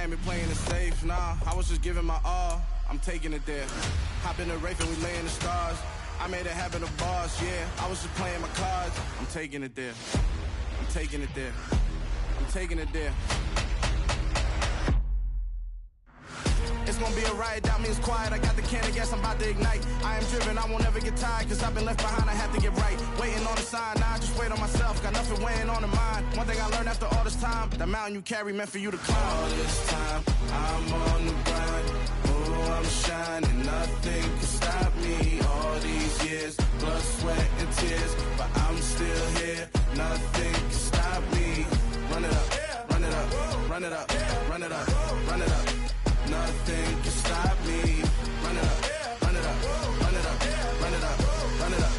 ain't been playing it safe, nah. I was just giving my all, I'm taking it there. Hop in the Wraith and we lay in the stars. I made it happen to boss, yeah. I was just playing my cards. I'm taking it there. I'm taking it there. I'm taking it there. It's gonna be a riot, that means quiet. I got the can of gas, I'm about to ignite. I am driven, I won't ever get tired, cause I've been left behind, I have to get right. Waiting on the sign, now I just wait on myself. Got nothing weighing on the mind. One thing I learned after all this time, the mountain you carry meant for you to climb. All this time, I'm on the grind. Oh, I'm shining, nothing can stop me. All these years, blood, sweat, and tears, but I'm still here. Nothing can stop me. Run it up, run it up, run it up, run it up, run it up. Nothing can stop me. Run it up, run it up, run it up, run it up, run it up.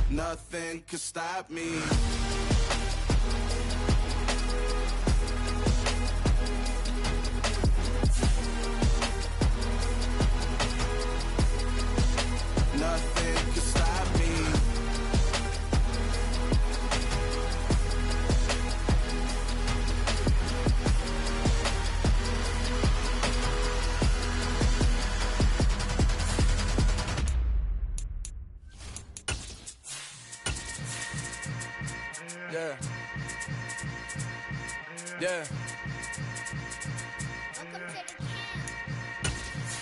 Nothing can stop me. Nothing can stop me. Yeah. Yeah.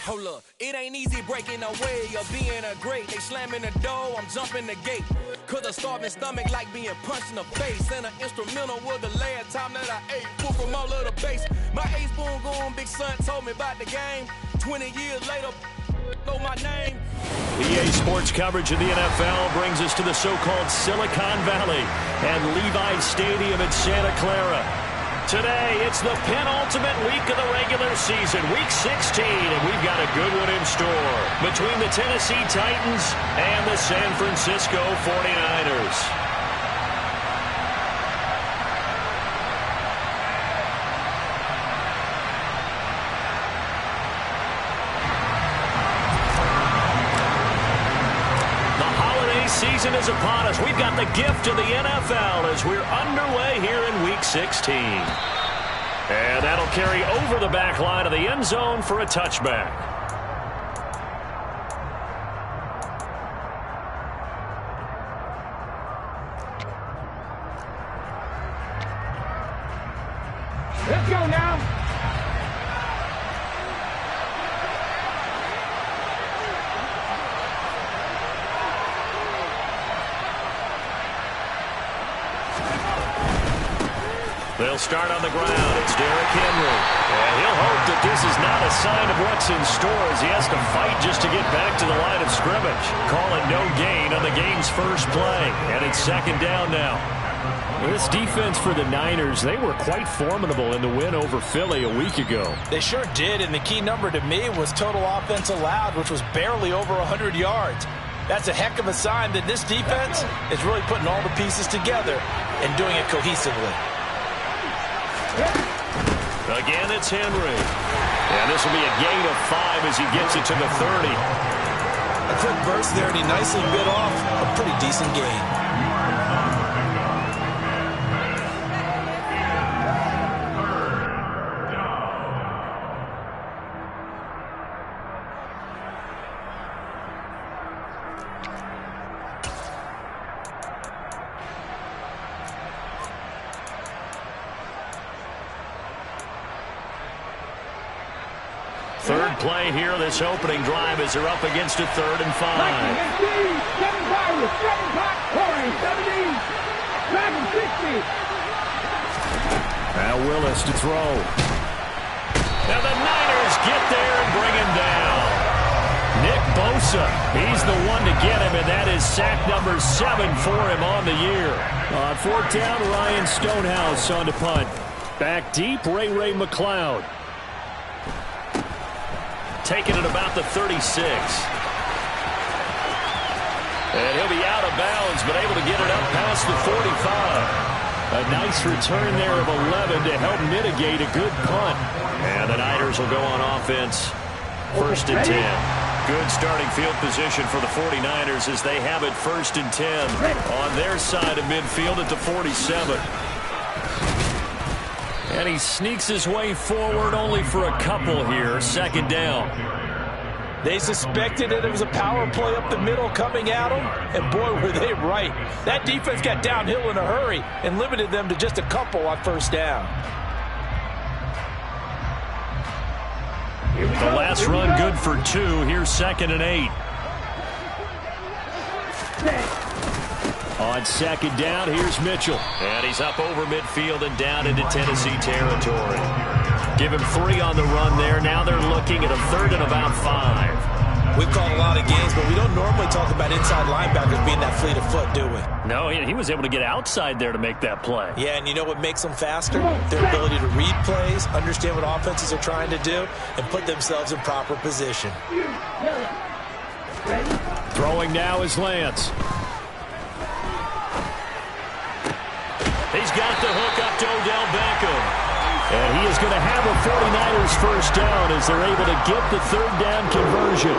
Hold up, it ain't easy breaking away or being a great. They slamming the door, I'm jumping the gate. Cause a starving stomach like being punched in the face. And an instrumental was the last time that I ate. Pull from all of the bass. My ace boom goon, big son told me about the game. 20 years later, know my name. EA Sports coverage of the NFL brings us to the so-called Silicon Valley and Levi's Stadium in Santa Clara. Today, it's the penultimate week of the regular season, week 16, and we've got a good one in store between the Tennessee Titans and the San Francisco 49ers. Season is upon us. We've got the gift of the NFL as we're underway here in Week 16. And that'll carry over the back line of the end zone for a touchback. Let's go now. They'll start on the ground. It's Derrick Henry. And he'll hope that this is not a sign of what's in store as he has to fight just to get back to the line of scrimmage. Calling no gain on the game's first play. And it's second down now. This defense for the Niners, they were quite formidable in the win over Philly a week ago. They sure did, and the key number to me was total offense allowed, which was barely over 100 yards. That's a heck of a sign that this defense is really putting all the pieces together and doing it cohesively. Again, it's Henry. And this will be a gain of 5 as he gets it to the 30. A quick burst there, and he nicely bit off a pretty decent gain. Third play here, this opening drive as they're up against a 3rd and 5. Now Willis to throw. Now the Niners get there and bring him down. Nick Bosa, he's the one to get him, and that is sack number 7 for him on the year. On 4th down, Ryan Stonehouse on to punt. Back deep, Ray McLeod. Taking it about the 36. And he'll be out of bounds, but able to get it up past the 45. A nice return there of 11 to help mitigate a good punt. And the Niners will go on offense. 1st and 10. Good starting field position for the 49ers as they have it 1st and 10 on their side of midfield at the 47. And he sneaks his way forward only for a couple here. Second down. They suspected that it was a power play up the middle coming at them, and boy, were they right. That defense got downhill in a hurry and limited them to just a couple on first down. The last run good for 2. Here's 2nd and 8. On second down, here's Mitchell. And he's up over midfield and down into Tennessee territory. Give him 3 on the run there. Now they're looking at a 3rd and about 5. We've called a lot of games, but we don't normally talk about inside linebackers being that fleet of foot, do we? No, he was able to get outside there to make that play. Yeah, and you know what makes them faster? Their ability to read plays, understand what offenses are trying to do, and put themselves in proper position. Throwing now is Lance. He's got the hook up to Odell Beckham. And he is going to have a 49ers first down as they're able to get the 3rd down conversion.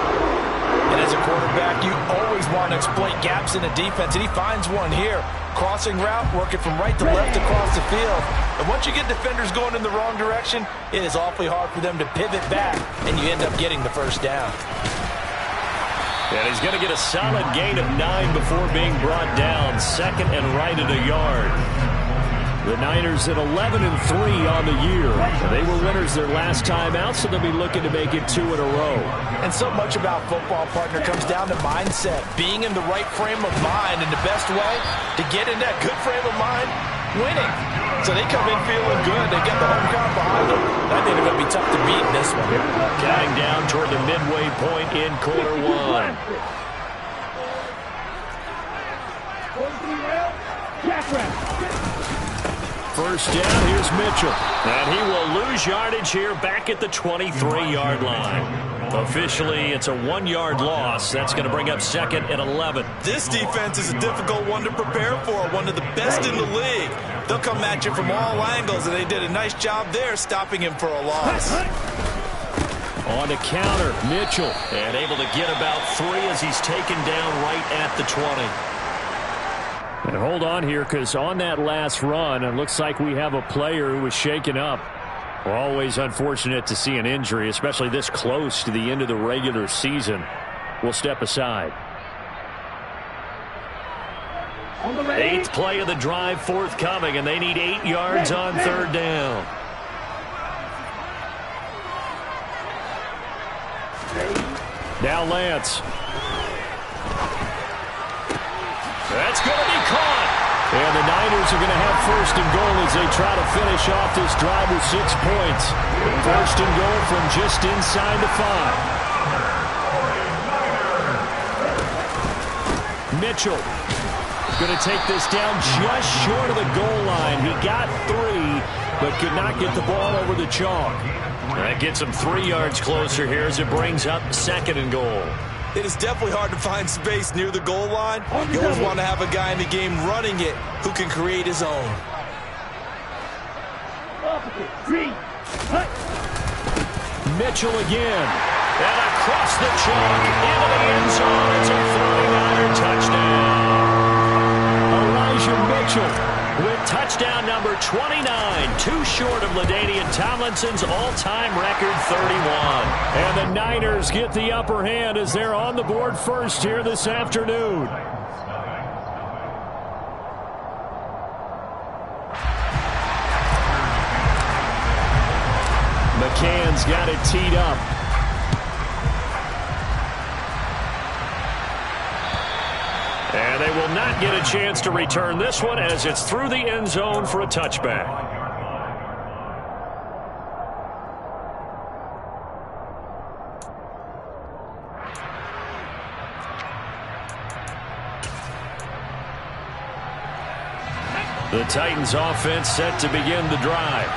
And as a quarterback, you always want to exploit gaps in the defense, and he finds one here. Crossing route, working from right to left across the field. And once you get defenders going in the wrong direction, it is awfully hard for them to pivot back, and you end up getting the first down. And he's going to get a solid gain of 9 before being brought down. 2nd and right at a yard. The Niners at 11-3 on the year. They were winners their last time out, so they'll be looking to make it 2 in a row. And so much about football, partner, comes down to mindset. Being in the right frame of mind, and the best way to get in that good frame of mind, winning. So they come in feeling good. They get the home crowd behind them. I think they're going to be tough to beat in this one. Counting down toward the midway point in quarter 1. First down, here's Mitchell. And he will lose yardage here back at the 23-yard line. Officially, it's a 1-yard loss. That's going to bring up 2nd and 11. This defense is a difficult one to prepare for, one of the best in the league. They'll come at you from all angles, and they did a nice job there stopping him for a loss. On the counter, Mitchell. And able to get about 3 as he's taken down right at the 20. And hold on here, because on that last run, it looks like we have a player who was shaken up. We're always unfortunate to see an injury, especially this close to the end of the regular season. We'll step aside. 8th play of the drive forthcoming, and they need 8 yards on 3rd down. Now Lance. That's going to be caught. And the Niners are going to have 1st and goal as they try to finish off this drive with 6 points. 1st and goal from just inside the 5. Mitchell going to take this down just short of the goal line. He got 3, but could not get the ball over the chalk. That gets him 3 yards closer here as it brings up 2nd and goal. It is definitely hard to find space near the goal line. You always want to have a guy in the game running it who can create his own. Mitchell again. And across the chalk into the end zone. It's a 49er touchdown. Elijah Mitchell with touchdown number 29, 2 short of LaDainian Tomlinson's all-time record 31. And the Niners get the upper hand as they're on the board first here this afternoon. McCann's got it teed up. And they will not get a chance to return this one as it's through the end zone for a touchback. The Titans offense set to begin the drive.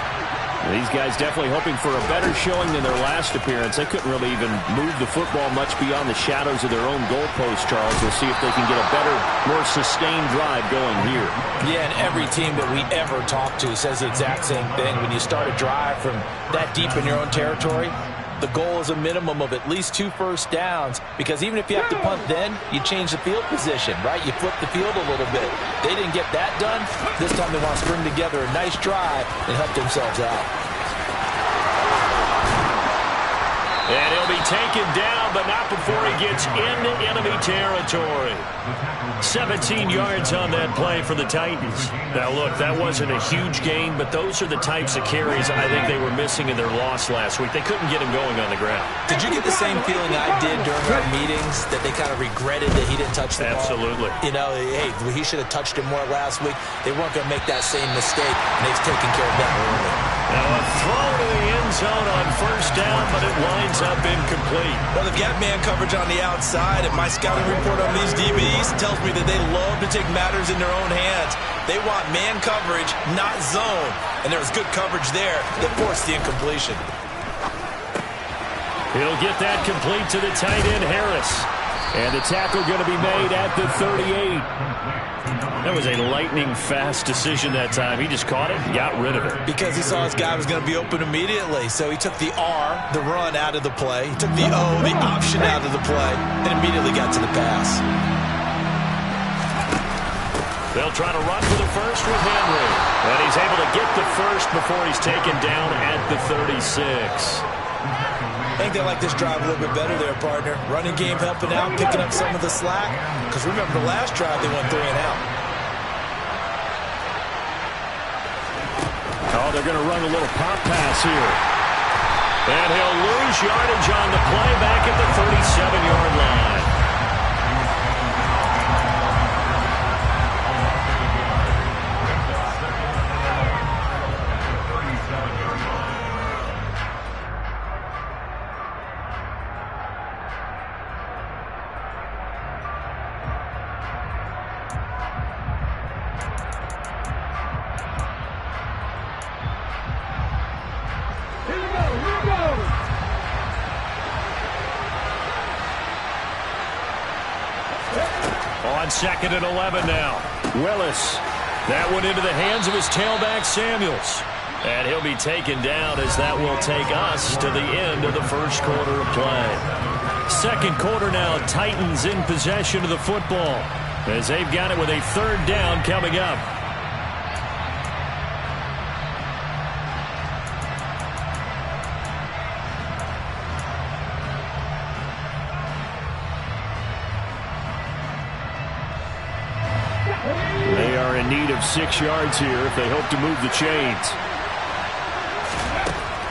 These guys definitely hoping for a better showing than their last appearance. They couldn't really even move the football much beyond the shadows of their own goalpost, Charles. We'll see if they can get a better, more sustained drive going here. Yeah, and every team that we ever talk to says the exact same thing. When you start a drive from that deep in your own territory, The goal is a minimum of at least 2 first downs, because even if you have to punt then, you change the field position, right? You flip the field a little bit. They didn't get that done. This time they want to string together a nice drive and help themselves out. And he'll be taken down, but not before he gets into enemy territory. 17 yards on that play for the Titans. Now, look, that wasn't a huge gain, but those are the types of carries I think they were missing in their loss last week. They couldn't get him going on the ground. Did you get the same feeling I did during our meetings, that they kind of regretted that he didn't touch the ball? Absolutely. You know, hey, he should have touched it more last week. They weren't going to make that same mistake, and they've taken care of that early. Now a throw to the end zone on first down, but it winds up incomplete. Well, they've got man coverage on the outside, and my scouting report on these DBs tells me that they love to take matters in their own hands. They want man coverage, not zone. And there was good coverage there that forced the incompletion. He'll get that complete to the tight end, Harris. And the tackle going to be made at the 38. That was a lightning-fast decision that time. He just caught it and got rid of it. Because he saw his guy was going to be open immediately. So he took the R, the run, out of the play. He took the O, the option, out of the play, and immediately got to the pass. They'll try to run for the first with Henry. And he's able to get the first before he's taken down at the 36. I think they like this drive a little bit better there, partner. Running game helping out, picking up some of the slack. Because remember, the last drive they went 3 and out. Oh, they're going to run a little pop pass here. And he'll lose yardage on the play back at the 37-yard line. On 2nd and 11 now. Willis. That one into the hands of his tailback, Samuels. And he'll be taken down as that will take us to the end of the first quarter of play. Second quarter now, Titans in possession of the football as they've got it with a 3rd down coming up. They are in need of 6 yards here if they hope to move the chains.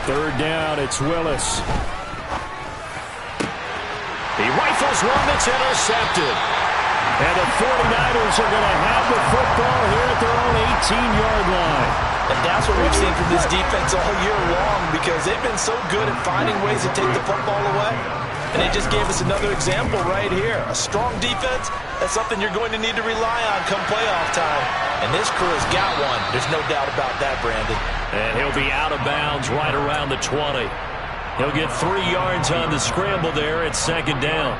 3rd down, it's Willis. He rifles one that's intercepted. And the 49ers are going to have the football here at their own 18-yard line. And that's what we've seen from this defense all year long, because they've been so good at finding ways to take the football away. And they just gave us another example right here. A strong defense, that's something you're going to need to rely on come playoff time. And this crew has got one. There's no doubt about that, Brandon. And he'll be out of bounds right around the 20. He'll get 3 yards on the scramble there at 2nd down.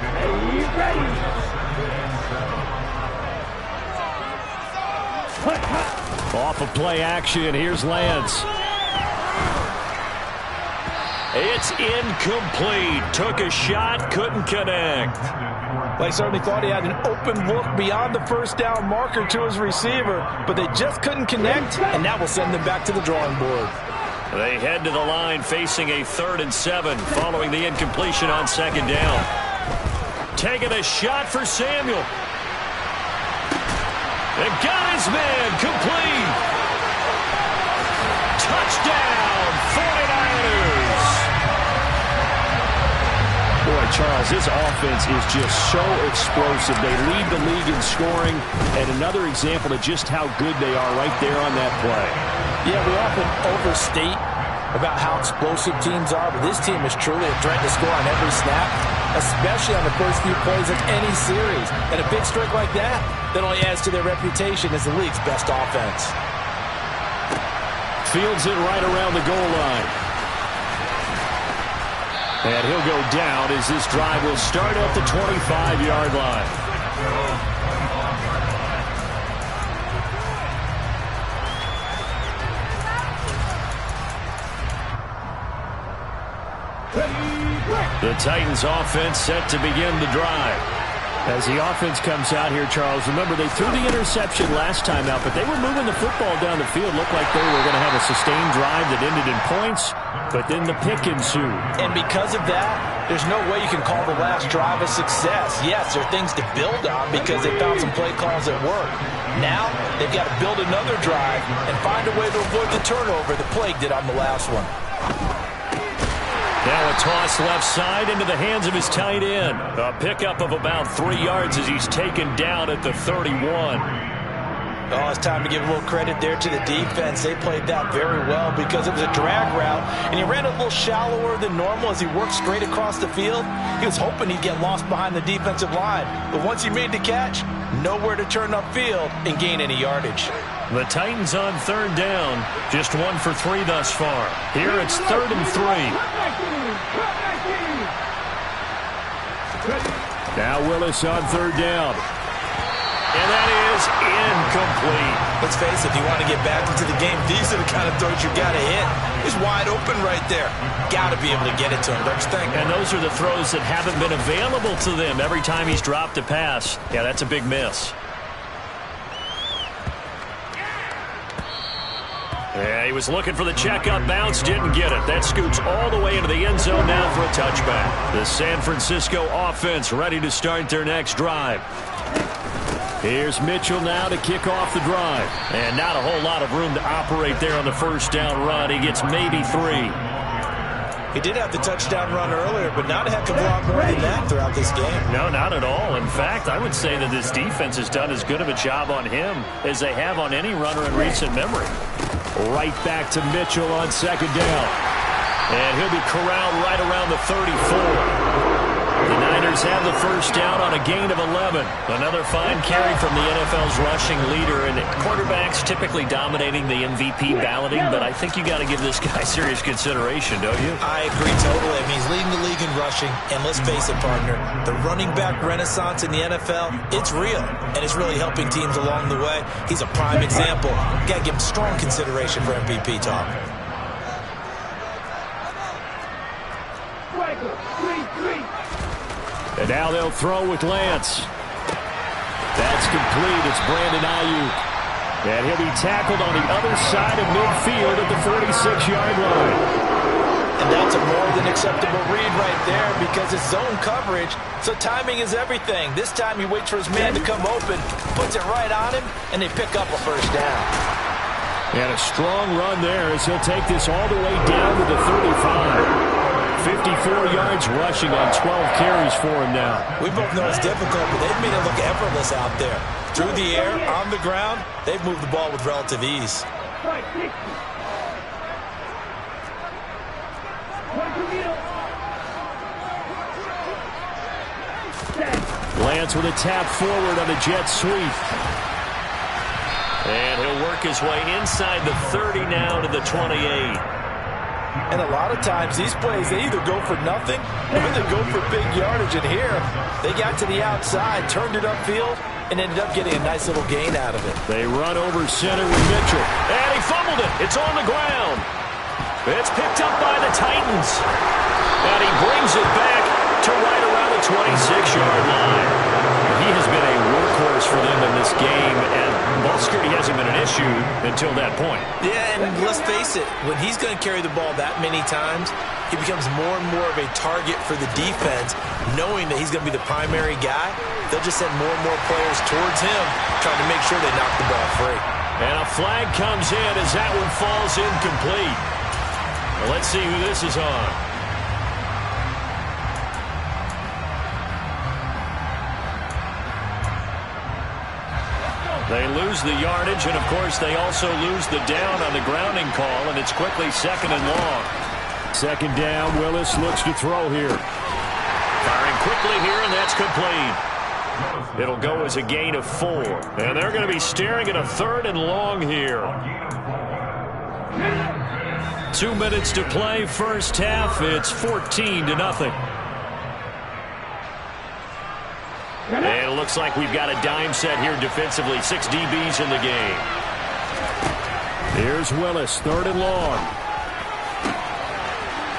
Off of play action, here's Lance. It's incomplete. Took a shot, couldn't connect. They certainly thought he had an open look beyond the first down marker to his receiver, but they just couldn't connect, and that will send them back to the drawing board. They head to the line facing a 3rd and 7 following the incompletion on 2nd down. Taking a shot for Samuel. They got his man complete. Touchdown, 49ers. Boy, Charles, this offense is just so explosive. They lead the league in scoring, and another example of just how good they are right there on that play. Yeah, we often overstate about how explosive teams are, but this team is truly a threat to score on every snap, especially on the first few plays of any series. And a big streak like that only adds to their reputation as the league's best offense. Fields it right around the goal line. And he'll go down as this drive will start at the 25-yard line. The Titans offense set to begin the drive. As the offense comes out here, Charles, remember they threw the interception last time out, but they were moving the football down the field. Looked like they were going to have a sustained drive that ended in points, but then the pick ensued. And because of that, there's no way you can call the last drive a success. Yes, there are things to build on because they found some play calls that work. Now, they've got to build another drive and find a way to avoid the turnover the Plague did on the last one. Now a toss left side into the hands of his tight end. A pickup of about 3 yards as he's taken down at the 31. Oh, it's time to give a little credit there to the defense. They played that very well because it was a drag route, and he ran a little shallower than normal as he worked straight across the field. He was hoping he'd get lost behind the defensive line, but once he made the catch, nowhere to turn upfield and gain any yardage. The Titans on third down, just 1 for 3 thus far. Here it's 3rd and 3. Now Willis on third down. And that is incomplete. Let's face it, if you want to get back into the game, these are the kind of throws you got to hit. He's wide open right there. Got to be able to get it to him, don't you think? And those are the throws that haven't been available to them every time he's dropped a pass. Yeah, that's a big miss. Yeah, he was looking for the checkup bounce, didn't get it. That scoots all the way into the end zone now for a touchback. The San Francisco offense ready to start their next drive. Here's Mitchell now to kick off the drive. And not a whole lot of room to operate there on the first down run. He gets maybe 3. He did have the touchdown run earlier, but not a heck of a lot more than that throughout this game. No, not at all. In fact, I would say that this defense has done as good of a job on him as they have on any runner in recent memory. Right back to Mitchell on second down. And he'll be corralled right around the 34. The Niners have the first down on a gain of 11. Another fine carry from the NFL's rushing leader, and quarterbacks typically dominating the MVP balloting, but I think you got to give this guy serious consideration, don't you? I agree totally. I mean, he's leading the league in rushing, and let's face it, partner, the running back renaissance in the NFL, it's real, and it's really helping teams along the way. He's a prime example. Got to give him strong consideration for MVP talk. And now they'll throw with Lance. That's complete. It's Brandon Ayuk. And he'll be tackled on the other side of midfield at the 46-yard line. And that's a more than acceptable read right there because it's zone coverage, so timing is everything. This time he waits for his man to come open, puts it right on him, and they pick up a first down. And a strong run there as he'll take this all the way down to the 35. 54 yards rushing on 12 carries for him now. We both know it's difficult, but they've made it look effortless out there. Through the air, on the ground, they've moved the ball with relative ease. Lance with a tap forward on a jet sweep. And he'll work his way inside the 30 now to the 28. And a lot of times these plays, they either go for nothing or they go for big yardage. And here, they got to the outside, turned it upfield, and ended up getting a nice little gain out of it. They run over center with Mitchell. And he fumbled it. It's on the ground. It's picked up by the Titans. And he brings it back to right around the 26-yard line. He has been a workhorse for them in this game, and ball security hasn't been an issue until that point. Yeah, and let's face it, when he's going to carry the ball that many times, he becomes more and more of a target for the defense, knowing that he's going to be the primary guy. They'll just send more and more players towards him, trying to make sure they knock the ball free. And a flag comes in as that one falls incomplete. Well, let's see who this is on. They lose the yardage, and, of course, they also lose the down on the grounding call, and it's quickly 2nd and long. Second down, Willis looks to throw here. Firing quickly here, and that's complete. It'll go as a gain of 4. And they're going to be staring at a 3rd and long here. 2 minutes to play, first half. It's 14-0. And it looks like we've got a dime set here defensively. 6 DBs in the game. Here's Willis, 3rd and long.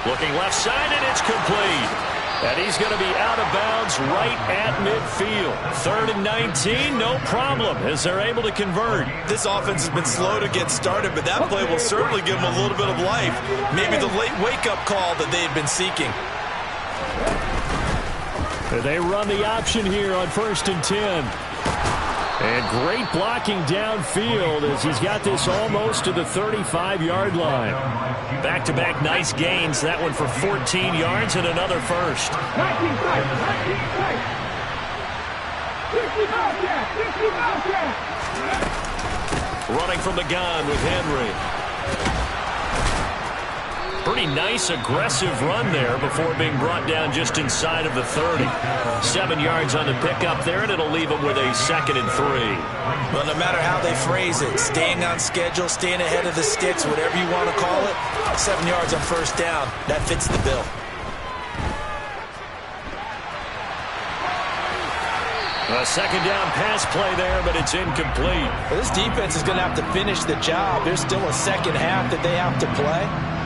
Looking left side, and it's complete. And he's going to be out of bounds right at midfield. 3rd and 19, no problem, as they're able to convert. This offense has been slow to get started, but that play will certainly give them a little bit of life. Maybe the late wake-up call that they had been seeking. They run the option here on 1st and 10. And great blocking downfield as he's got this almost to the 35-yard line. Back-to-back nice gains. That one for 14 yards and another first. 19 plays. 50 Running from the gun with Henry. Pretty nice, aggressive run there before being brought down just inside of the 30. 7 yards on the pickup there, and it'll leave him with a 2nd and 3. Well, no matter how they phrase it, staying on schedule, staying ahead of the sticks, whatever you want to call it, 7 yards on 1st down, that fits the bill. A 2nd down pass play there, but it's incomplete. Well, this defense is going to have to finish the job. There's still a second half that they have to play.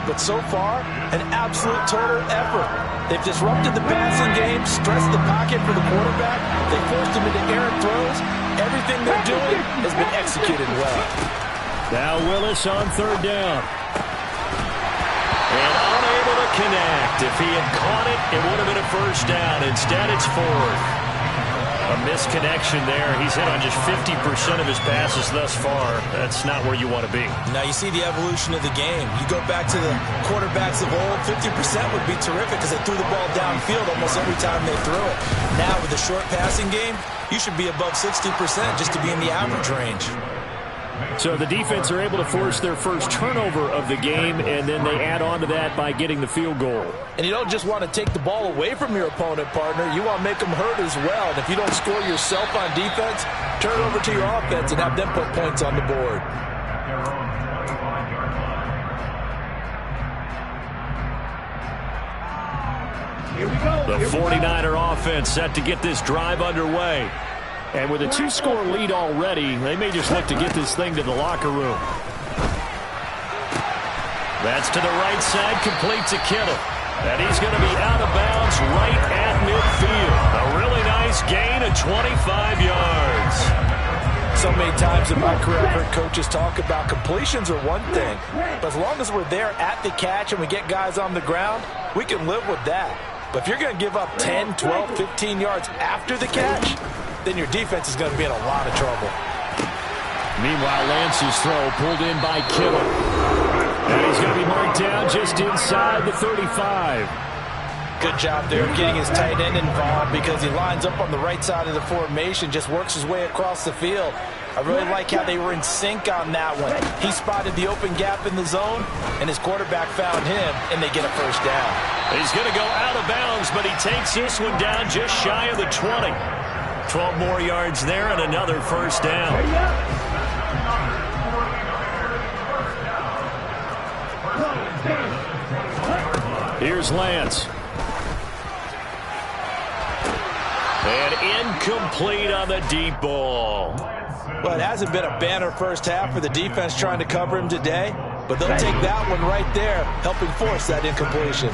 But so far, an absolute total effort. They've disrupted the passing game, stressed the pocket for the quarterback. They forced him into errant throws. Everything they're doing has been executed well. Now Willis on 3rd down. And unable to connect. If he had caught it, it would have been a 1st down. Instead, it's 4th. A misconnection there. He's hit on just 50% of his passes thus far. That's not where you want to be. Now you see the evolution of the game. You go back to the quarterbacks of old, 50% would be terrific because they threw the ball downfield almost every time they threw it. Now with the short passing game, you should be above 60% just to be in the average range. So the defense are able to force their first turnover of the game, and then they add on to that by getting the field goal. And you don't just want to take the ball away from your opponent, partner. You want to make them hurt as well. And if you don't score yourself on defense, turn it over to your offense and have them put points on the board. Here we go. The 49er offense set to get this drive underway. And with a 2-score lead already, they may just look to get this thing to the locker room. That's to the right side, complete to Kittle. And he's going to be out of bounds right at midfield. A really nice gain of 25 yards. So many times in my career, I've heard coaches talk about completions are one thing. But as long as we're there at the catch and we get guys on the ground, we can live with that. But if you're going to give up 10, 12, 15 yards after the catch, then your defense is going to be in a lot of trouble. Meanwhile, Lance's throw pulled in by Kittle. And he's going to be marked down just inside the 35. Good job there of getting his tight end involved because he lines up on the right side of the formation, just works his way across the field. I really like how they were in sync on that one. He spotted the open gap in the zone, and his quarterback found him, and they get a 1st down. He's going to go out of bounds, but he takes this one down just shy of the 20. 12 more yards there and another 1st down. Here's Lance. And incomplete on the deep ball. Well, it hasn't been a banner first half for the defense trying to cover him today, but they'll take that one right there, helping force that incompletion.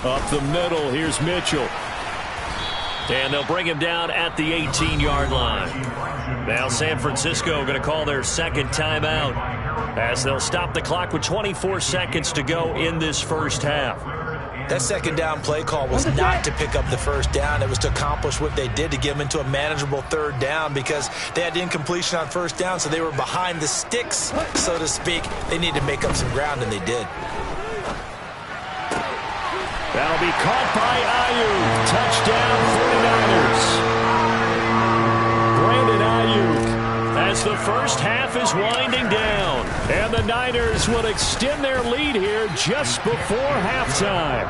Up the middle, here's Mitchell. And they'll bring him down at the 18-yard line. Now San Francisco going to call their 2nd timeout as they'll stop the clock with 24 seconds to go in this first half. That 2nd down play call was not to pick up the 1st down. It was to accomplish what they did to get them into a manageable 3rd down because they had incompletion on 1st down, so they were behind the sticks, so to speak. They needed to make up some ground, and they did. That'll be caught by Ayuk. Touchdown 49ers. Brandon Ayuk as the first half is winding down. And the Niners will extend their lead here just before halftime.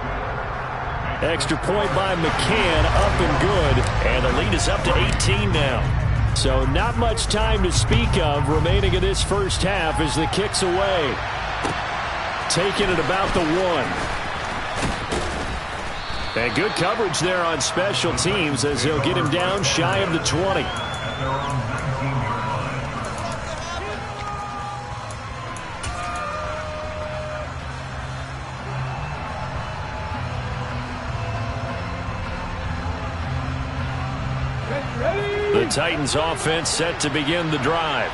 Extra point by McCann, up and good. And the lead is up to 18 now. So not much time to speak of remaining in this first half as the kick's away. Taking it about the 1. And good coverage there on special teams as they'll get him down shy of the 20. The Titans offense set to begin the drive.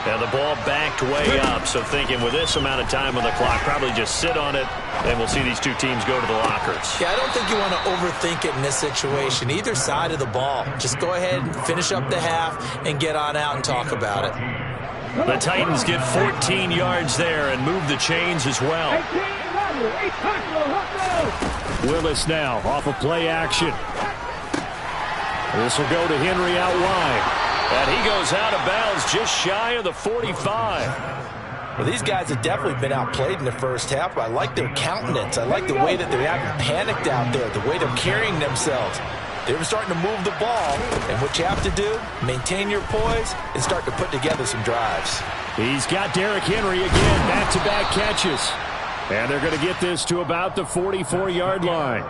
And the ball backed way up, so thinking with this amount of time on the clock, probably just sit on it, and we'll see these two teams go to the lockers. Yeah, I don't think you want to overthink it in this situation. Either side of the ball. Just go ahead and finish up the half and get on out and talk about it. The Titans get 14 yards there and move the chains as well. Willis now off of play action. This will go to Henry out wide. And he goes out of bounds just shy of the 45. Well, these guys have definitely been outplayed in the first half. I like their countenance. I like the way that they haven't panicked out there, the way they're carrying themselves. They're starting to move the ball, and what you have to do, maintain your poise and start to put together some drives. He's got Derrick Henry again, back-to-back catches. And they're going to get this to about the 44-yard line.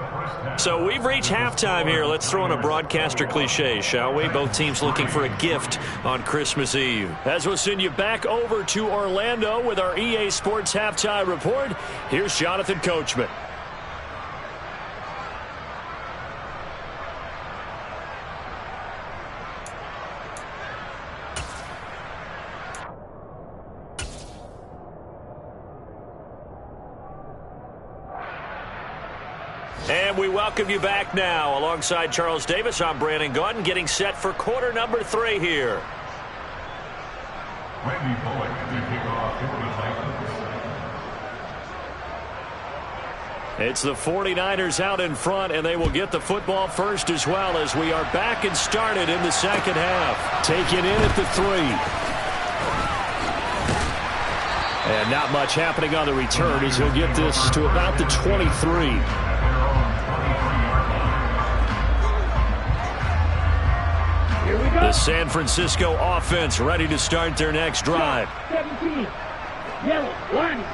So we've reached halftime here. Let's throw in a broadcaster cliche, shall we? Both teams looking for a gift on Christmas Eve. As we'll send you back over to Orlando with our EA Sports Halftime Report, here's Jonathan Coachman. And we welcome you back now. Alongside Charles Davis, I'm Brandon Gaudin, getting set for quarter number 3 here. It's the 49ers out in front, and they will get the football first as well as we are back and started in the second half. Taken in at the 3. And not much happening on the return as he'll get this to about the 23. The San Francisco offense ready to start their next drive. 17. Yellow, line.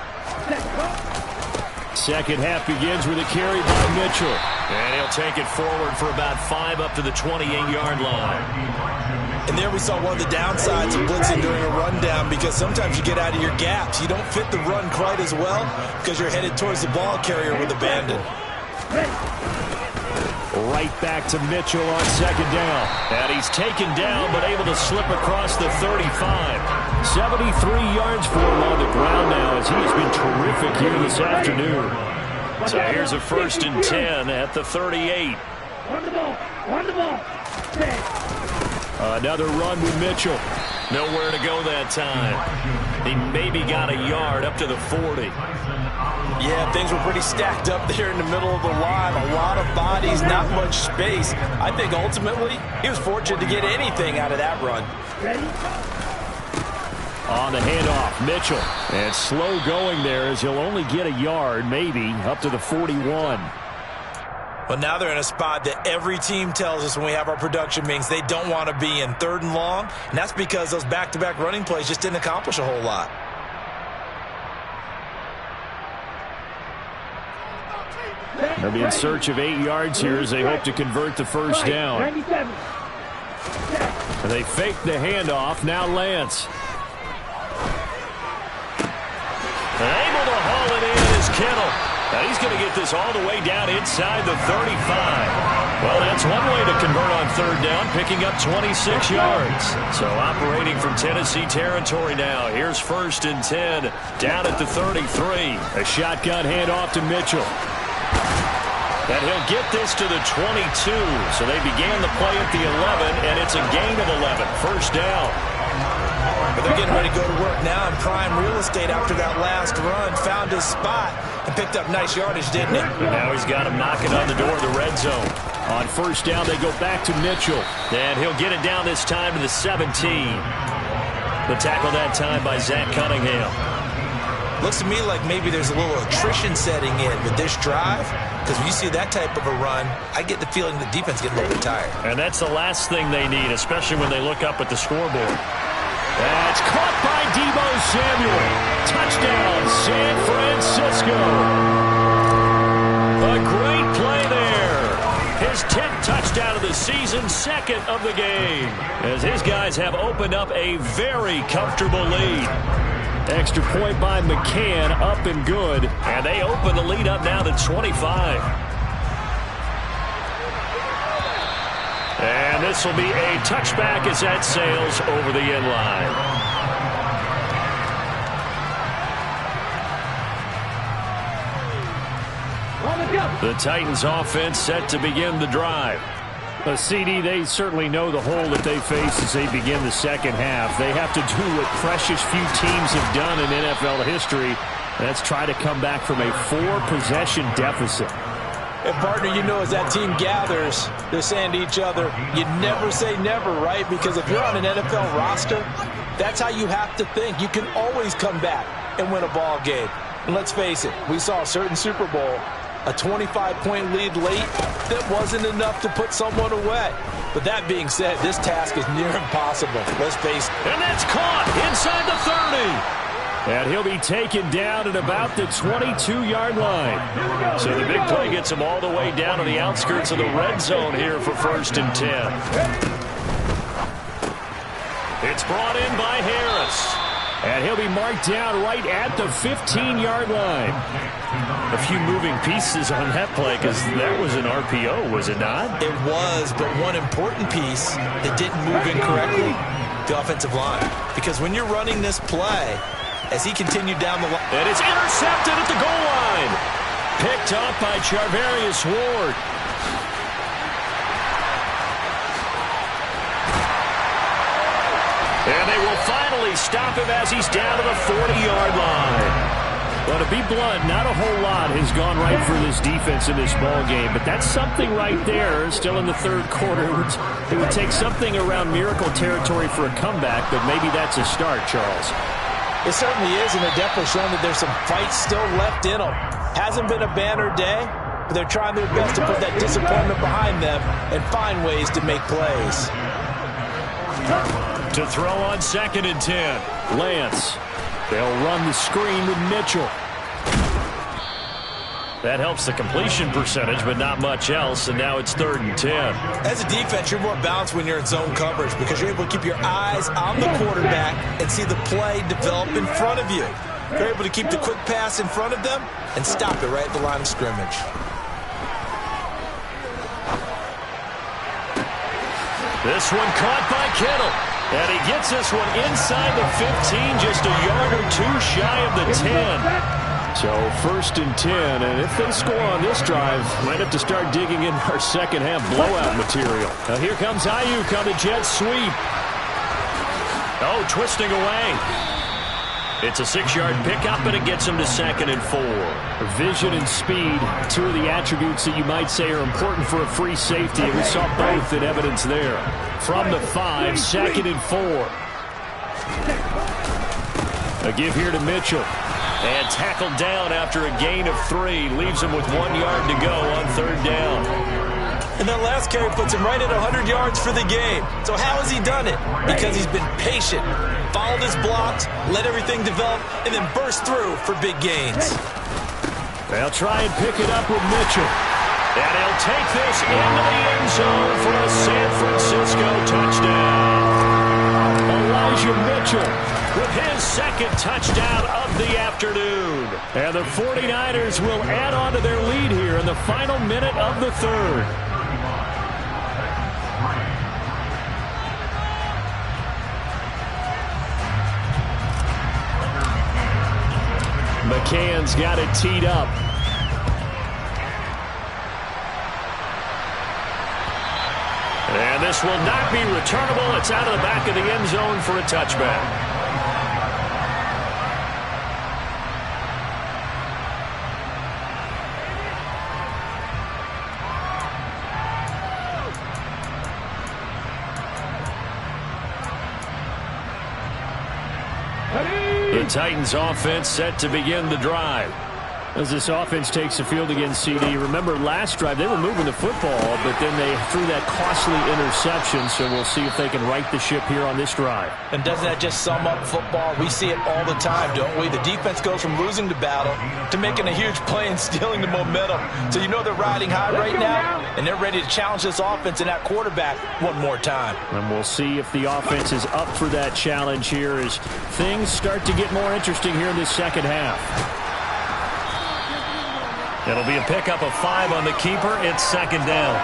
Second half begins with a carry by Mitchell. And he'll take it forward for about 5 up to the 28-yard line. And there we saw one of the downsides of blitzing during a rundown, because sometimes you get out of your gaps. You don't fit the run quite as well because you're headed towards the ball carrier with abandon. Right back to Mitchell on second down. And he's taken down but able to slip across the 35. 73 yards for him on the ground now as he has been terrific here this afternoon. So here's a 1st and 10 at the 38. On the ball. Another run with Mitchell. Nowhere to go that time. He maybe got a yard up to the 40. Yeah, things were pretty stacked up there in the middle of the line. A lot of bodies, not much space. I think ultimately he was fortunate to get anything out of that run. On the handoff, Mitchell. And slow going there as he'll only get a yard, maybe, up to the 41. Well, now they're in a spot that every team tells us when we have our production meetings they don't want to be in, 3rd and long. And that's because those back-to-back running plays just didn't accomplish a whole lot. They'll be in search of 8 yards here as they hope to convert the first down. And they fake the handoff. Now Lance. And able to haul it in is Kittle. Now he's going to get this all the way down inside the 35. Well, that's one way to convert on 3rd down, picking up 26 yards. So operating from Tennessee territory now. Here's 1st and 10 down at the 33. A shotgun handoff to Mitchell. And he'll get this to the 22. So they began the play at the 11, and it's a gain of 11. 1st down. But they're getting ready to go to work now in prime real estate after that last run. Found his spot and picked up nice yardage, didn't he? And now he's got him knocking on the door of the red zone. On 1st down, they go back to Mitchell. And he'll get it down this time to the 17. The tackle that time by Zach Cunningham. Looks to me like maybe there's a little attrition setting in with this drive, because when you see that type of a run, I get the feeling the defense getting a little bit tired. And that's the last thing they need, especially when they look up at the scoreboard. That's caught by Deebo Samuel. Touchdown, San Francisco. A great play there his 10th touchdown of the season, second of the game, as his guys have opened up a very comfortable lead. Extra point by McCann, up and good. And they open the lead up now to 25. And this will be a touchback as that sails over the end line. The Titans offense set to begin the drive. CD, they certainly know the hole that they face as they begin the second half. They have to do what precious few teams have done in NFL history. That's try to come back from a 4-possession deficit. And partner, you know, as that team gathers, they're saying to each other, you never say never, right? Because if you're on an NFL roster, that's how you have to think. You can always come back and win a ball game. And let's face it, we saw a certain Super Bowl, a 25-point lead late that wasn't enough to put someone away. But that being said, this task is near impossible. Let's face it. And that's caught inside the 30. And he'll be taken down at about the 22-yard line. So the big play gets him all the way down to the outskirts of the red zone here for 1st and 10. It's brought in by Harris. And he'll be marked down right at the 15-yard line. A few moving pieces on that play because that was an RPO, was it not? It was, but one important piece that didn't move incorrectly, the offensive line. Because when you're running this play, as he continued down the line. And it's intercepted at the goal line. Picked up by Charvarius Ward. And they will finally stop him as he's down to the 40-yard line. Well, to be blunt, not a whole lot has gone right for this defense in this ball game, but that's something right there. Still in the third quarter. It would take something around miracle territory for a comeback, but maybe that's a start, Charles. It certainly is, and they're definitely showing that there's some fight still left in them. Hasn't been a banner day, but they're trying their best to put that disappointment behind them and find ways to make plays. To throw on 2nd and 10. Lance. They'll run the screen with Mitchell. That helps the completion percentage, but not much else, and now it's 3rd and 10. As a defense, you're more balanced when you're in zone coverage because you're able to keep your eyes on the quarterback and see the play develop in front of you. You're able to keep the quick pass in front of them and stop it right at the line of scrimmage. This one caught by Kittle. And he gets this one inside the 15, just a yard or two shy of the 10. So 1st and 10, and if they score on this drive, might have to start digging in our second half blowout material. Now here comes Ayuk on the jet sweep. Oh, twisting away. It's a 6-yard pickup, and it gets him to 2nd and 4. Vision and speed, two of the attributes that you might say are important for a free safety, and we saw both in evidence there. From the 5, 2nd and 4. A give here to Mitchell. And tackled down after a gain of 3. Leaves him with 1 yard to go on 3rd down. And that last carry puts him right at 100 yards for the game. So how has he done it? Because he's been patient, followed his blocks, let everything develop, and then burst through for big gains. They'll try and pick it up with Mitchell. And he'll take this into the end zone for a San Francisco touchdown. Elijah Mitchell with his 2nd touchdown of the afternoon. And the 49ers will add on to their lead here in the final minute of the 3rd. McCann's got it teed up. And this will not be returnable. It's out of the back of the end zone for a touchback. The Titans offense set to begin the drive. As this offense takes the field against CD, remember last drive they were moving the football, but then they threw that costly interception, so we'll see if they can right the ship here on this drive. And doesn't that just sum up football? We see it all the time, don't we? The defense goes from losing the battle to making a huge play and stealing the momentum. So you know they're riding high right now, and they're ready to challenge this offense and that quarterback one more time. And we'll see if the offense is up for that challenge here as things start to get more interesting here in this second half. It'll be a pickup of 5 on the keeper. It's second down.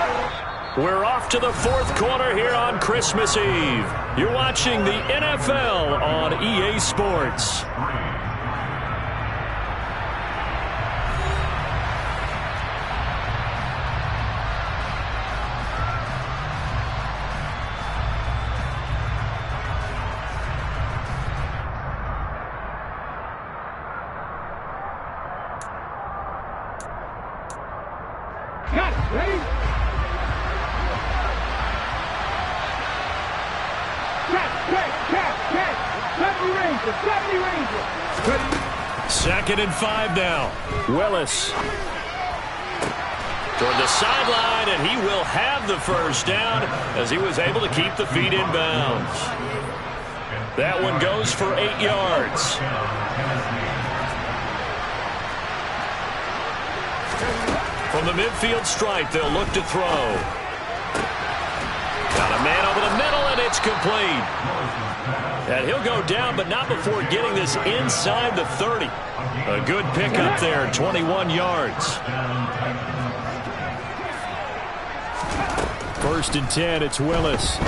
We're off to the fourth quarter here on Christmas Eve. You're watching the NFL on EA Sports. Second and 5 now. Willis. Toward the sideline, and he will have the first down as he was able to keep the feet in bounds. That one goes for 8 yards. From the midfield stripe, they'll look to throw. Got a man over the middle, and it's complete. And he'll go down, but not before getting this inside the 30. A good pickup there, 21 yards. First and 10, it's Willis.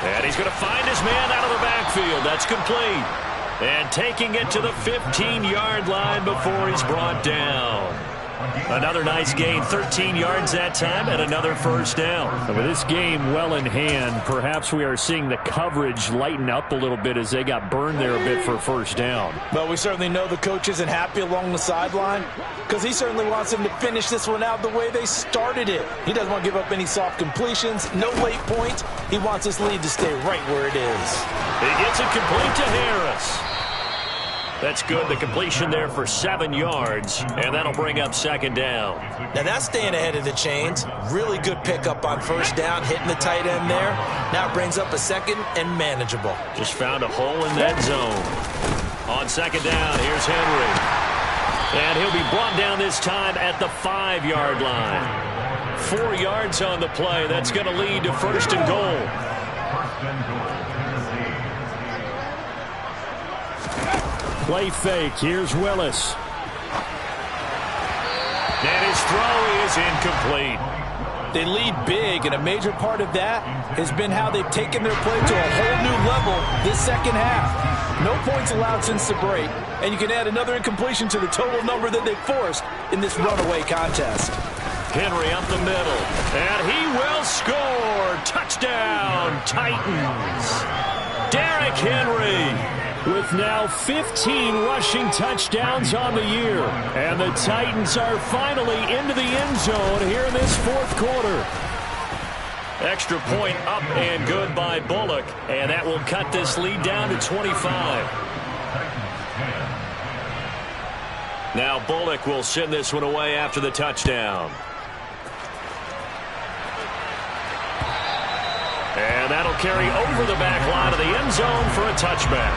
And he's going to find his man out of the backfield. That's complete. And taking it to the 15-yard line before he's brought down. Another nice gain, 13 yards that time, and another first down. And with this game well in hand, perhaps we are seeing the coverage lighten up a little bit as they got burned there a bit for first down. But we certainly know the coach isn't happy along the sideline because he certainly wants them to finish this one out the way they started it. He doesn't want to give up any soft completions, no late points. He wants this lead to stay right where it is. He gets it complete to Harris. That's good. The completion there for 7 yards, and that'll bring up second down. Now that's staying ahead of the chains. Really good pickup on first down, hitting the tight end there. Now it brings up a second and manageable. Just found a hole in that zone. On second down, here's Henry. And he'll be brought down this time at the 5-yard line. 4 yards on the play. That's going to lead to first and goal. Play fake. Here's Willis. And his throw is incomplete. They lead big, and a major part of that has been how they've taken their play to a whole new level this second half. No points allowed since the break, and you can add another incompletion to the total number that they forced in this runaway contest. Henry up the middle, and he will score. Touchdown, Titans. Derrick Henry with now 15 rushing touchdowns on the year. And the Titans are finally into the end zone here in this fourth quarter. Extra point up and good by Bullock, and that will cut this lead down to 25. Now Bullock will send this one away after the touchdown. And that'll carry over the back line of the end zone for a touchback.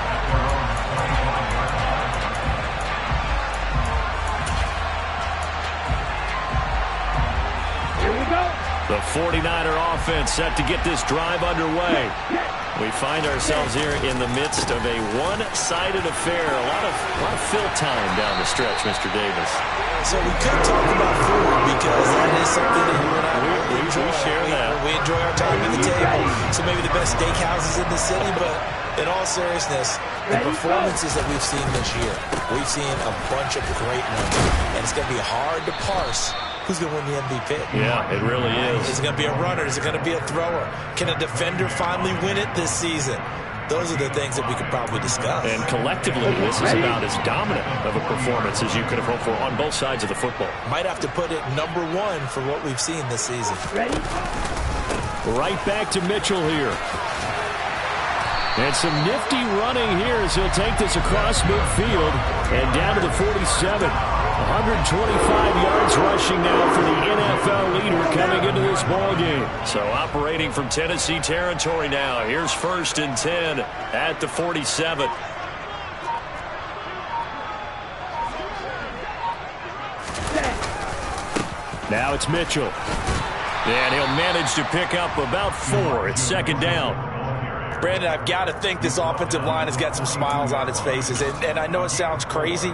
Here we go. The 49er offense set to get this drive underway. We find ourselves here in the midst of a one-sided affair. A lot of fill time down the stretch, Mr. Davis. So we could talk about food because that is something that you and I enjoy. We share that. We enjoy our time at the table. So maybe the best steakhouses in the city, but in all seriousness, the performances that we've seen this year, we've seen a bunch of great ones, and it's going to be hard to parse who's going to win the MVP. Yeah, it really is. Is it going to be a runner? Is it going to be a thrower? Can a defender finally win it this season? Those are the things that we could probably discuss. And collectively, this is about as dominant of a performance as you could have hoped for on both sides of the football. Might have to put it number one for what we've seen this season. Ready? Right back to Mitchell here. And some nifty running here as he'll take this across midfield and down to the 47. 125 yards rushing now for the NFL leader coming into this ball game. So operating from Tennessee territory now. Here's 1st and 10 at the 47. Now it's Mitchell. And he'll manage to pick up about 4. It's 2nd down. Brandon, I've got to think this offensive line has got some smiles on its faces. And I know it sounds crazy,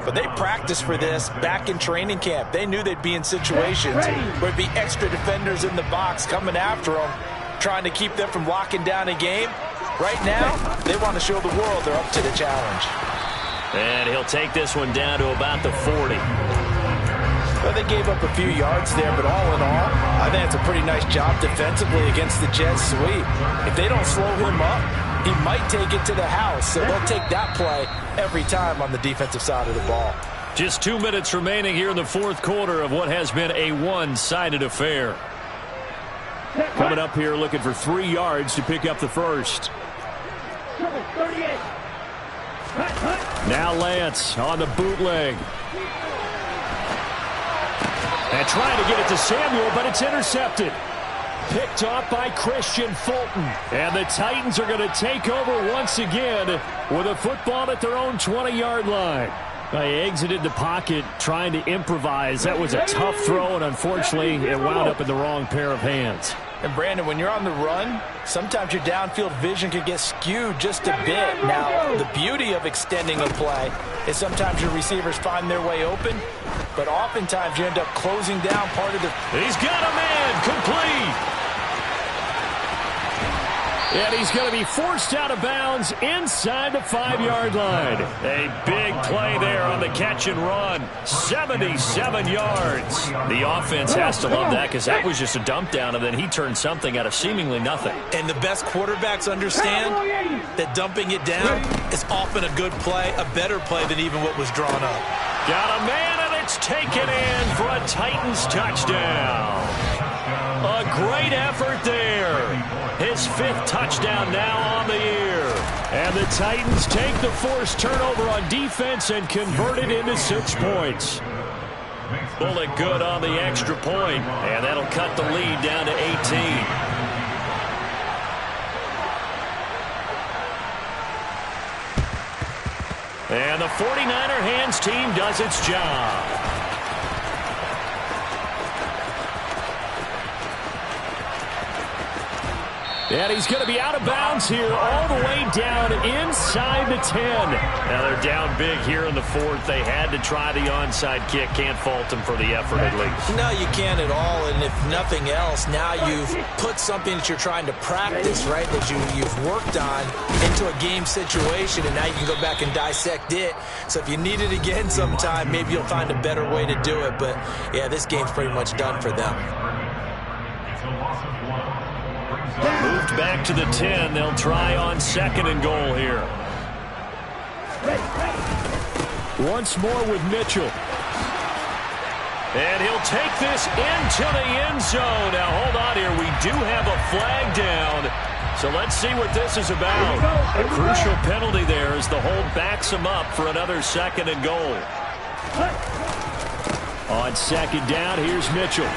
but they practiced for this back in training camp. They knew they'd be in situations where there'd be extra defenders in the box coming after them, trying to keep them from locking down a game. Right now, they want to show the world they're up to the challenge. And he'll take this one down to about the 40. Well, they gave up a few yards there, but all in all, I think it's a pretty nice job defensively against the jet sweep. If they don't slow him up, he might take it to the house, so they'll take that play every time on the defensive side of the ball. Just 2 minutes remaining here in the 4th quarter of what has been a one-sided affair. Coming up here looking for 3 yards to pick up the first. Now Lance on the bootleg. And trying to get it to Samuel, but it's intercepted. Picked off by Christian Fulton. And the Titans are going to take over once again with a football at their own 20-yard line. They exited the pocket trying to improvise. That was a tough throw, and unfortunately, it wound up in the wrong pair of hands. And Brandon, when you're on the run, sometimes your downfield vision can get skewed just a bit. Now, the beauty of extending a play is sometimes your receivers find their way open, but oftentimes you end up closing down part of the... He's got a man complete. And he's going to be forced out of bounds inside the 5-yard line. A big play there on the catch and run. 77 yards. The offense has to love that because that was just a dump down, and then he turned something out of seemingly nothing. And the best quarterbacks understand that dumping it down is often a good play, a better play than even what was drawn up. Got a man, and it's taken in for a Titans touchdown. A great effort there. His 5th touchdown now on the year. And the Titans take the forced turnover on defense and convert it into 6 points. Bullet good on the extra point, and that'll cut the lead down to 18. And the 49er hands team does its job. And he's going to be out of bounds here all the way down inside the 10. Now they're down big here in the 4th. They had to try the onside kick. Can't fault them for the effort at least. No, you can't at all. And if nothing else, now you've put something that you're trying to practice, right, that you've worked on into a game situation, and now you can go back and dissect it. So if you need it again sometime, maybe you'll find a better way to do it. But, yeah, this game's pretty much done for them. Moved back to the 10. They'll try on 2nd and goal here. Once more with Mitchell. And he'll take this into the end zone. Now, hold on here. We do have a flag down. So let's see what this is about. A crucial penalty there as the hold backs him up for another 2nd and goal. On 2nd down, here's Mitchell.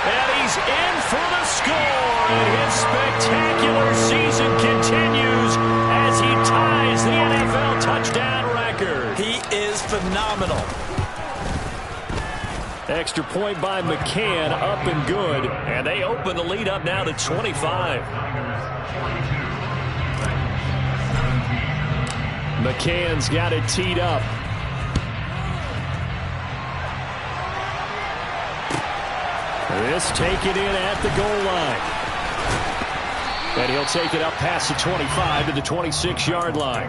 And he's in for the score. And his spectacular season continues as he ties the NFL touchdown record. He is phenomenal. Extra point by McCann, up and good. And they open the lead up now to 25. McCann's got it teed up. This taken in at the goal line. And he'll take it up past the 25 to the 26-yard line.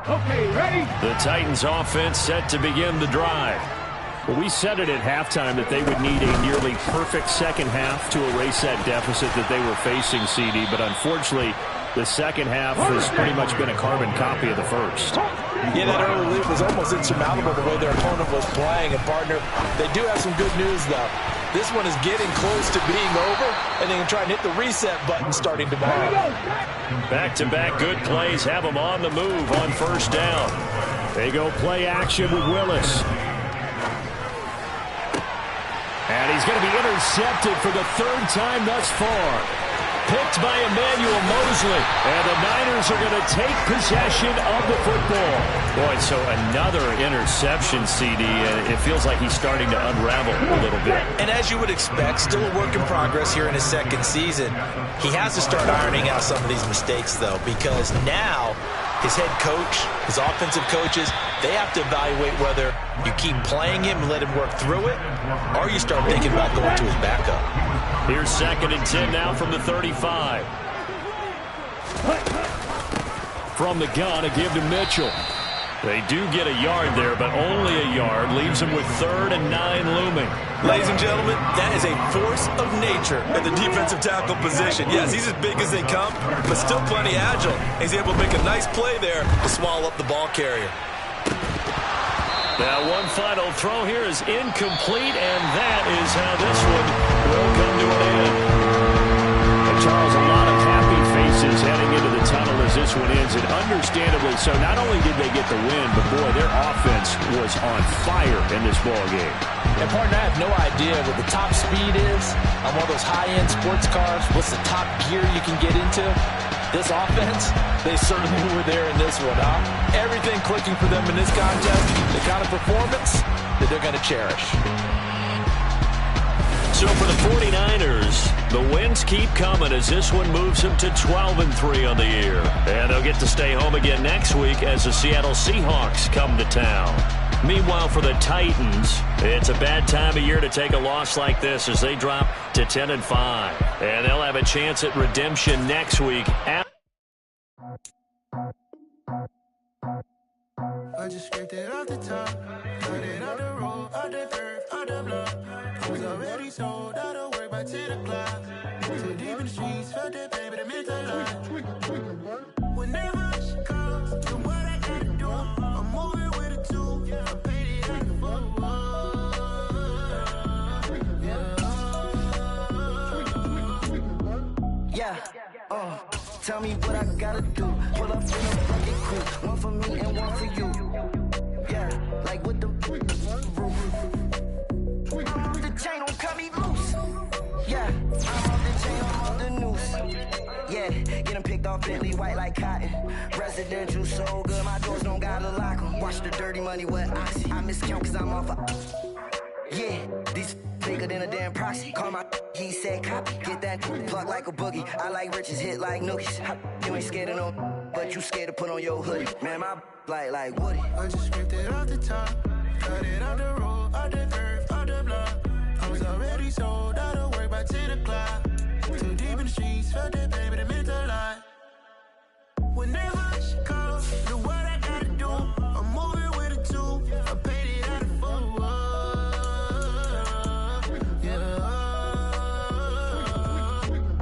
Okay, ready? The Titans offense set to begin the drive. Well, we said it at halftime that they would need a nearly perfect second half to erase that deficit that they were facing, CD. But unfortunately, The second half has pretty much been a carbon copy of the first. Yeah, that early lead was almost insurmountable the way their opponent was playing. And, partner, they do have some good news, though. This one is getting close to being over, and they can try and hit the reset button starting tomorrow. Back-to-back good plays have them on the move on first down. They go play action with Willis. And he's going to be intercepted for the third time thus far. Picked by Emmanuel Mosley. And the Niners are going to take possession of the football. Boy, so another interception, CD. It feels like he's starting to unravel a little bit. And as you would expect, still a work in progress here in his second season. He has to start ironing out some of these mistakes, though, because now his head coach, his offensive coaches, they have to evaluate whether you keep playing him and let him work through it, or you start thinking about going to his backup. Here's 2nd and 10 now from the 35. From the gun, a give to Mitchell. They do get a yard there, but only a yard. Leaves them with 3rd and 9 looming. Ladies and gentlemen, that is a force of nature at the defensive tackle position. Yes, he's as big as they come, but still plenty agile. He's able to make a nice play there to swallow up the ball carrier. Now one final throw here is incomplete, and that is how this one will come to an end. And Charles, a lot of happy faces heading into the tunnel as this one ends, and understandably so. Not only did they get the win, but boy, their offense was on fire in this ball game. And partner, I have no idea what the top speed is on one of those high-end sports cars. What's the top gear you can get into? This offense, they certainly were there in this one, huh? Everything clicking for them in this contest, the kind of performance that they're going to cherish. So for the 49ers, the wins keep coming as this one moves them to 12-3 on the year. And they'll get to stay home again next week as the Seattle Seahawks come to town. Meanwhile, for the Titans, it's a bad time of year to take a loss like this as they drop to 10-5. And they'll have a chance at redemption next week. I just scraped it off the top, cut it off the road, off the dirt, off the block. I was already sold out of work by 10 o'clock. Too deep in the streets, felt that pain, but it meant a lot. Whenever she calls, do what I gotta do. I'm moving with a two, I'm painted like a fool. Yeah, tell me what I gotta do. Pull up in a fucking crew, one for me and one for you. Yeah, like with the roof. I'm off the chain, don't cut me loose. Yeah, I'm off the chain, I'm off the noose. Yeah, get them picked off Bentley white like cotton. Residential so good, my doors don't gotta lock them. Watch the dirty money with oxy. I miscount cause I'm off yeah, these bigger than a damn proxy. Call my he said copy. Get that plug like a boogie. I like riches, hit like nookies. You ain't scared of no, but you scared to put on your hoodie. Man, my like Woody. I just scraped it off the top, cut it off the road, off the dirt, off the block. I was already sold out of work by 10 o'clock. Too deep in the streets, felt that pain, but it meant a lot. Whenever